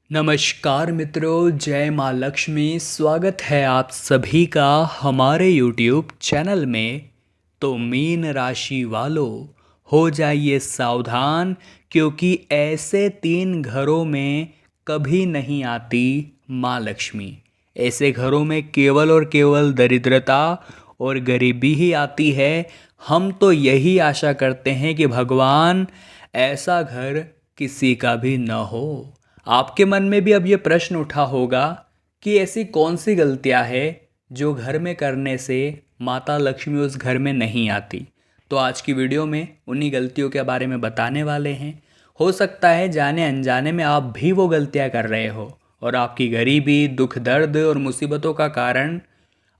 नमस्कार मित्रों, जय माँ लक्ष्मी। स्वागत है आप सभी का हमारे YouTube चैनल में। तो मीन राशि वालों, हो जाइए सावधान, क्योंकि ऐसे 3 घरों में कभी नहीं आती माँ लक्ष्मी। ऐसे घरों में केवल और केवल दरिद्रता और गरीबी ही आती है। हम तो यही आशा करते हैं कि भगवान ऐसा घर किसी का भी न हो। आपके मन में भी अब ये प्रश्न उठा होगा कि ऐसी कौन सी गलतियां है जो घर में करने से माता लक्ष्मी उस घर में नहीं आती। तो आज की वीडियो में उन्हीं गलतियों के बारे में बताने वाले हैं। हो सकता है जाने अनजाने में आप भी वो गलतियां कर रहे हो और आपकी गरीबी, दुख, दर्द और मुसीबतों का कारण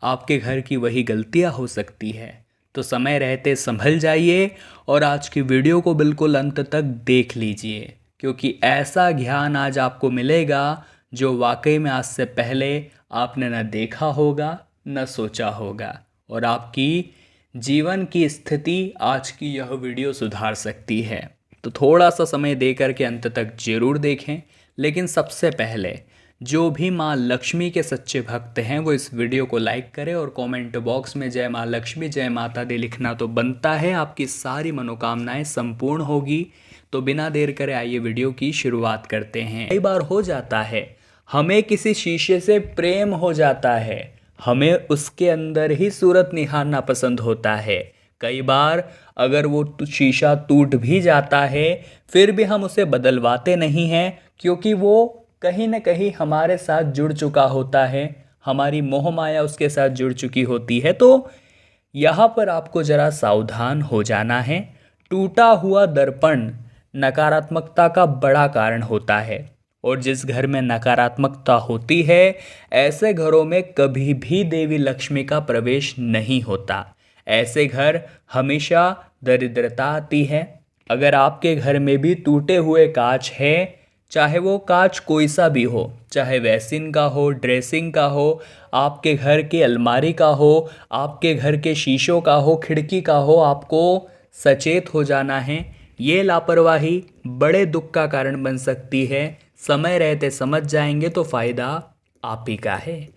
आपके घर की वही गलतियां हो सकती है। तो समय रहते संभल जाइए और आज की वीडियो को बिल्कुल अंत तक देख लीजिए, क्योंकि ऐसा ज्ञान आज आपको मिलेगा जो वाकई में आज से पहले आपने न देखा होगा न सोचा होगा, और आपकी जीवन की स्थिति आज की यह वीडियो सुधार सकती है। तो थोड़ा सा समय दे करके अंत तक जरूर देखें। लेकिन सबसे पहले जो भी माँ लक्ष्मी के सच्चे भक्त हैं वो इस वीडियो को लाइक करें और कमेंट बॉक्स में जय माँ लक्ष्मी, जय माता दी लिखना तो बनता है। आपकी सारी मनोकामनाएं संपूर्ण होगी। तो बिना देर करे आइए वीडियो की शुरुआत करते हैं। कई बार हो जाता है हमें किसी शीशे से प्रेम हो जाता है, हमें उसके अंदर ही सूरत निहारना पसंद होता है। कई बार अगर वो शीशा टूट भी जाता है फिर भी हम उसे बदलवाते नहीं हैं, क्योंकि वो कहीं न कहीं हमारे साथ जुड़ चुका होता है, हमारी मोह माया उसके साथ जुड़ चुकी होती है। तो यहाँ पर आपको ज़रा सावधान हो जाना है। टूटा हुआ दर्पण नकारात्मकता का बड़ा कारण होता है, और जिस घर में नकारात्मकता होती है ऐसे घरों में कभी भी देवी लक्ष्मी का प्रवेश नहीं होता। ऐसे घर हमेशा दरिद्रता आती है। अगर आपके घर में भी टूटे हुए कांच है, चाहे वो कांच कोई सा भी हो, चाहे वेसिन का हो, ड्रेसिंग का हो, आपके घर के अलमारी का हो, आपके घर के शीशों का हो, खिड़की का हो, आपको सचेत हो जाना है। ये लापरवाही बड़े दुख का कारण बन सकती है। समय रहते समझ जाएंगे तो फ़ायदा आप ही का है।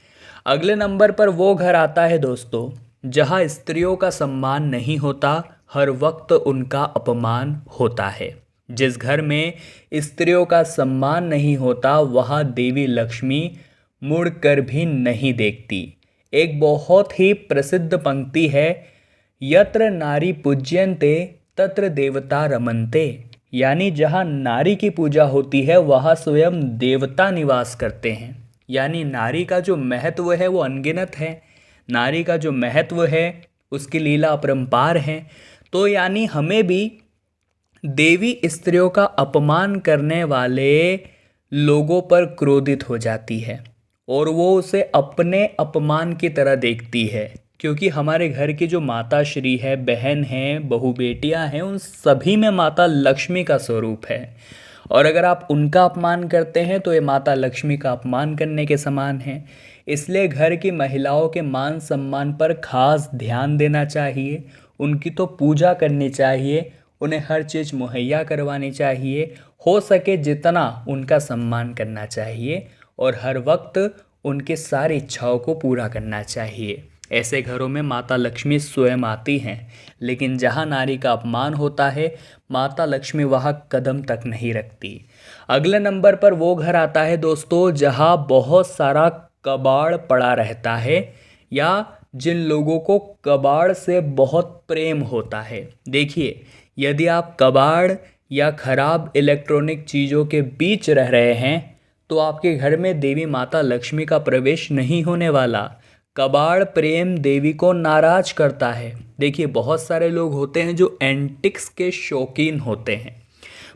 अगले नंबर पर वो घर आता है दोस्तों जहाँ स्त्रियों का सम्मान नहीं होता, हर वक्त उनका अपमान होता है। जिस घर में स्त्रियों का सम्मान नहीं होता वहाँ देवी लक्ष्मी मुड़कर भी नहीं देखती। एक बहुत ही प्रसिद्ध पंक्ति है, यत्र नारी पूज्यन्ते तत्र देवता रमन्ते। यानी जहाँ नारी की पूजा होती है वहाँ स्वयं देवता निवास करते हैं। यानी नारी का जो महत्व है वो अनगिनत है। नारी का जो महत्व है उसकी लीला अपरंपार है। तो यानी हमें भी देवी स्त्रियों का अपमान करने वाले लोगों पर क्रोधित हो जाती है और वो उसे अपने अपमान की तरह देखती है, क्योंकि हमारे घर की जो माता श्री है, बहन हैं, बहू बेटियां हैं, उन सभी में माता लक्ष्मी का स्वरूप है। और अगर आप उनका अपमान करते हैं तो ये माता लक्ष्मी का अपमान करने के समान है। इसलिए घर की महिलाओं के मान सम्मान पर खास ध्यान देना चाहिए। उनकी तो पूजा करनी चाहिए, उन्हें हर चीज़ मुहैया करवानी चाहिए, हो सके जितना उनका सम्मान करना चाहिए और हर वक्त उनके सारी इच्छाओं को पूरा करना चाहिए। ऐसे घरों में माता लक्ष्मी स्वयं आती हैं। लेकिन जहाँ नारी का अपमान होता है माता लक्ष्मी वहाँ कदम तक नहीं रखती। अगले नंबर पर वो घर आता है दोस्तों जहाँ बहुत सारा कबाड़ पड़ा रहता है, या जिन लोगों को कबाड़ से बहुत प्रेम होता है। देखिए, यदि आप कबाड़ या खराब इलेक्ट्रॉनिक चीज़ों के बीच रह रहे हैं तो आपके घर में देवी माता लक्ष्मी का प्रवेश नहीं होने वाला। कबाड़ प्रेम देवी को नाराज करता है। देखिए, बहुत सारे लोग होते हैं जो एंटिक्स के शौकीन होते हैं।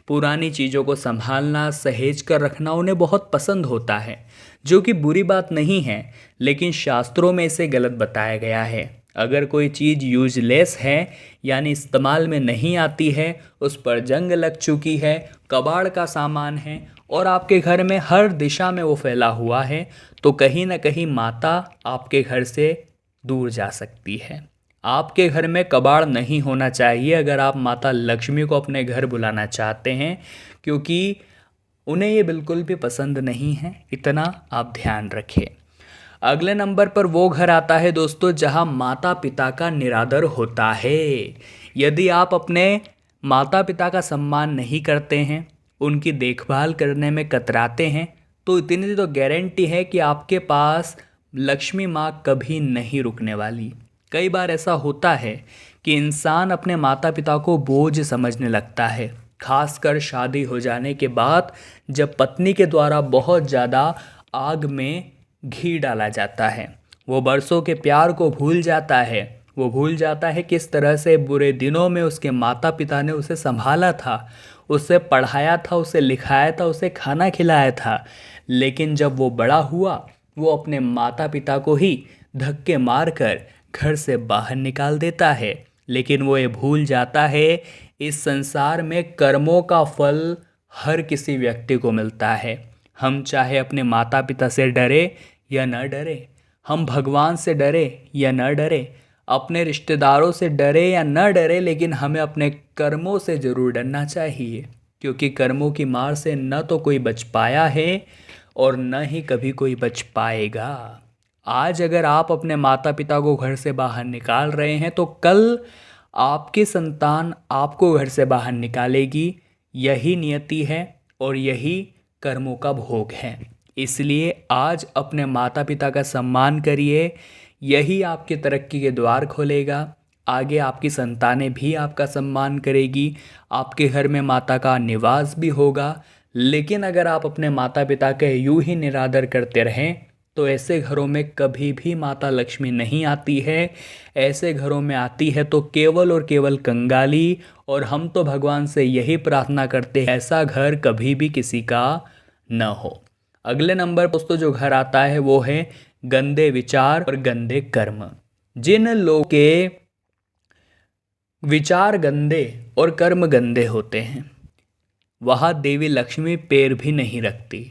पुरानी चीज़ों को संभालना, सहेज कर रखना उन्हें बहुत पसंद होता है, जो कि बुरी बात नहीं है, लेकिन शास्त्रों में इसे गलत बताया गया है। अगर कोई चीज़ यूजलेस है यानी इस्तेमाल में नहीं आती है, उस पर जंग लग चुकी है, कबाड़ का सामान है और आपके घर में हर दिशा में वो फैला हुआ है, तो कहीं ना कहीं माता आपके घर से दूर जा सकती है। आपके घर में कबाड़ नहीं होना चाहिए अगर आप माता लक्ष्मी को अपने घर बुलाना चाहते हैं, क्योंकि उन्हें ये बिल्कुल भी पसंद नहीं है, इतना आप ध्यान रखें। अगले नंबर पर वो घर आता है दोस्तों जहाँ माता पिता का निरादर होता है। यदि आप अपने माता पिता का सम्मान नहीं करते हैं, उनकी देखभाल करने में कतराते हैं, तो इतनी तो गारंटी है कि आपके पास लक्ष्मी माँ कभी नहीं रुकने वाली। कई बार ऐसा होता है कि इंसान अपने माता पिता को बोझ समझने लगता है, खासकर शादी हो जाने के बाद, जब पत्नी के द्वारा बहुत ज़्यादा आग में घी डाला जाता है। वो बरसों के प्यार को भूल जाता है। वो भूल जाता है किस तरह से बुरे दिनों में उसके माता पिता ने उसे संभाला था, उसे पढ़ाया था, उसे लिखाया था, उसे खाना खिलाया था। लेकिन जब वो बड़ा हुआ, वो अपने माता पिता को ही धक्के मारकर घर से बाहर निकाल देता है। लेकिन वो ये भूल जाता है इस संसार में कर्मों का फल हर किसी व्यक्ति को मिलता है। हम चाहे अपने माता पिता से डरे या न डरे, हम भगवान से डरे या न डरे, अपने रिश्तेदारों से डरे या न डरे, लेकिन हमें अपने कर्मों से ज़रूर डरना चाहिए, क्योंकि कर्मों की मार से न तो कोई बच पाया है और न ही कभी कोई बच पाएगा। आज अगर आप अपने माता पिता को घर से बाहर निकाल रहे हैं, तो कल आपकी संतान आपको घर से बाहर निकालेगी। यही नियति है और यही कर्मों का भोग है। इसलिए आज अपने माता पिता का सम्मान करिए, यही आपकी तरक्की के द्वार खोलेगा। आगे आपकी संतानें भी आपका सम्मान करेगी, आपके घर में माता का निवास भी होगा। लेकिन अगर आप अपने माता पिता का यूं ही निरादर करते रहें, तो ऐसे घरों में कभी भी माता लक्ष्मी नहीं आती है। ऐसे घरों में आती है तो केवल और केवल कंगाली। और हम तो भगवान से यही प्रार्थना करते हैं, ऐसा घर कभी भी किसी का न हो। अगले नंबर दोस्तों जो घर आता है वो है गंदे विचार और गंदे कर्म। जिन लोगों के विचार गंदे और कर्म गंदे होते हैं, वहाँ देवी लक्ष्मी पैर भी नहीं रखती।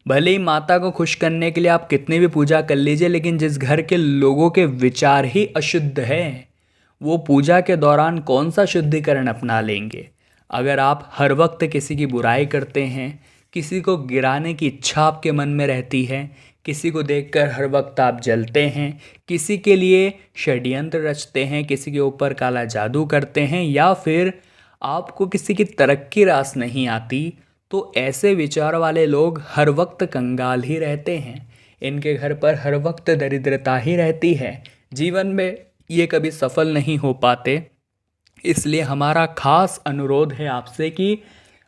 भले ही माता को खुश करने के लिए आप कितनी भी पूजा कर लीजिए, लेकिन जिस घर के लोगों के विचार ही अशुद्ध हैं, वो पूजा के दौरान कौन सा शुद्धिकरण अपना लेंगे। अगर आप हर वक्त किसी की बुराई करते हैं, किसी को गिराने की इच्छा आपके मन में रहती है, किसी को देखकर हर वक्त आप जलते हैं, किसी के लिए षड्यंत्र रचते हैं, किसी के ऊपर काला जादू करते हैं, या फिर आपको किसी की तरक्की रास नहीं आती, तो ऐसे विचार वाले लोग हर वक्त कंगाल ही रहते हैं। इनके घर पर हर वक्त दरिद्रता ही रहती है। जीवन में ये कभी सफल नहीं हो पाते। इसलिए हमारा खास अनुरोध है आपसे कि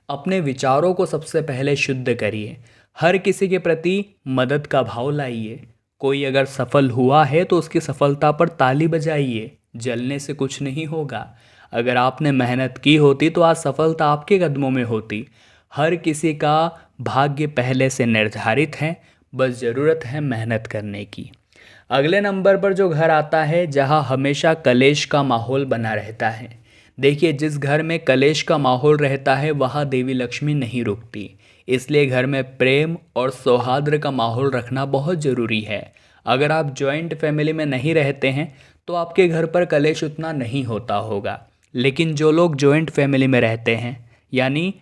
अपने विचारों को सबसे पहले शुद्ध करिए। हर किसी के प्रति मदद का भाव लाइए। कोई अगर सफल हुआ है तो उसकी सफलता पर ताली बजाइए। जलने से कुछ नहीं होगा। अगर आपने मेहनत की होती तो आज सफलता आपके कदमों में होती। हर किसी का भाग्य पहले से निर्धारित है, बस ज़रूरत है मेहनत करने की। अगले नंबर पर जो घर आता है जहाँ हमेशा कलेश का माहौल बना रहता है। देखिए, जिस घर में कलेश का माहौल रहता है वहाँ देवी लक्ष्मी नहीं रुकती। इसलिए घर में प्रेम और सौहार्द का माहौल रखना बहुत ज़रूरी है। अगर आप जॉइंट फैमिली में नहीं रहते हैं तो आपके घर पर कलेश उतना नहीं होता होगा। लेकिन जो लोग जॉइंट फैमिली में रहते हैं, यानी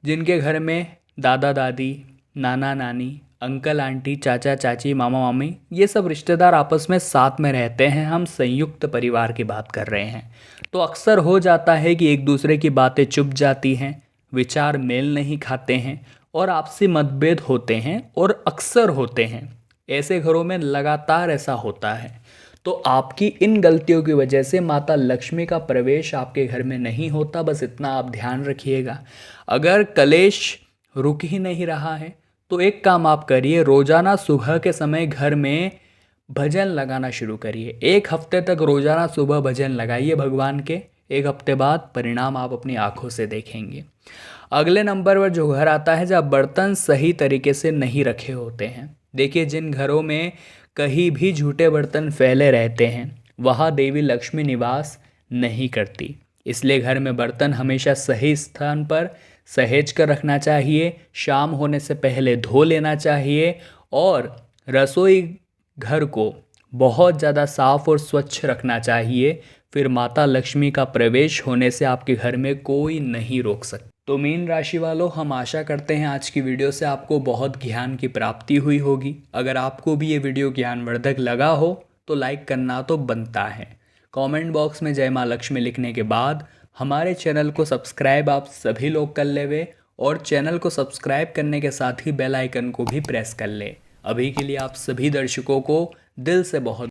जिनके घर में दादा दादी, नाना नानी, अंकल आंटी, चाचा चाची, मामा मामी, ये सब रिश्तेदार आपस में साथ में रहते हैं, हम संयुक्त परिवार की बात कर रहे हैं, तो अक्सर हो जाता है कि एक दूसरे की बातें चुप जाती हैं, विचार मेल नहीं खाते हैं और आपसी मतभेद होते हैं और अक्सर होते हैं। ऐसे घरों में लगातार ऐसा होता है। तो आपकी इन गलतियों की वजह से माता लक्ष्मी का प्रवेश आपके घर में नहीं होता। बस इतना आप ध्यान रखिएगा। अगर कलेश रुक ही नहीं रहा है तो एक काम आप करिए, रोज़ाना सुबह के समय घर में भजन लगाना शुरू करिए। एक हफ्ते तक रोज़ाना सुबह भजन लगाइए भगवान के। एक हफ्ते बाद परिणाम आप अपनी आंखों से देखेंगे। अगले नंबर पर जो घर आता है जहाँ बर्तन सही तरीके से नहीं रखे होते हैं। देखिए, जिन घरों में कहीं भी झूठे बर्तन फैले रहते हैं वहाँ देवी लक्ष्मी निवास नहीं करती। इसलिए घर में बर्तन हमेशा सही स्थान पर सहेज कर रखना चाहिए। शाम होने से पहले धो लेना चाहिए और रसोई घर को बहुत ज़्यादा साफ और स्वच्छ रखना चाहिए। फिर माता लक्ष्मी का प्रवेश होने से आपके घर में कोई नहीं रोक सकता। तो मीन राशि वालों, हम आशा करते हैं आज की वीडियो से आपको बहुत ज्ञान की प्राप्ति हुई होगी। अगर आपको भी ये वीडियो ज्ञानवर्धक लगा हो तो लाइक करना तो बनता है। कमेंट बॉक्स में जय माँ लक्ष्मी लिखने के बाद हमारे चैनल को सब्सक्राइब आप सभी लोग कर लेवे, और चैनल को सब्सक्राइब करने के साथ ही बेल आइकन को भी प्रेस कर ले। अभी के लिए आप सभी दर्शकों को दिल से बहुत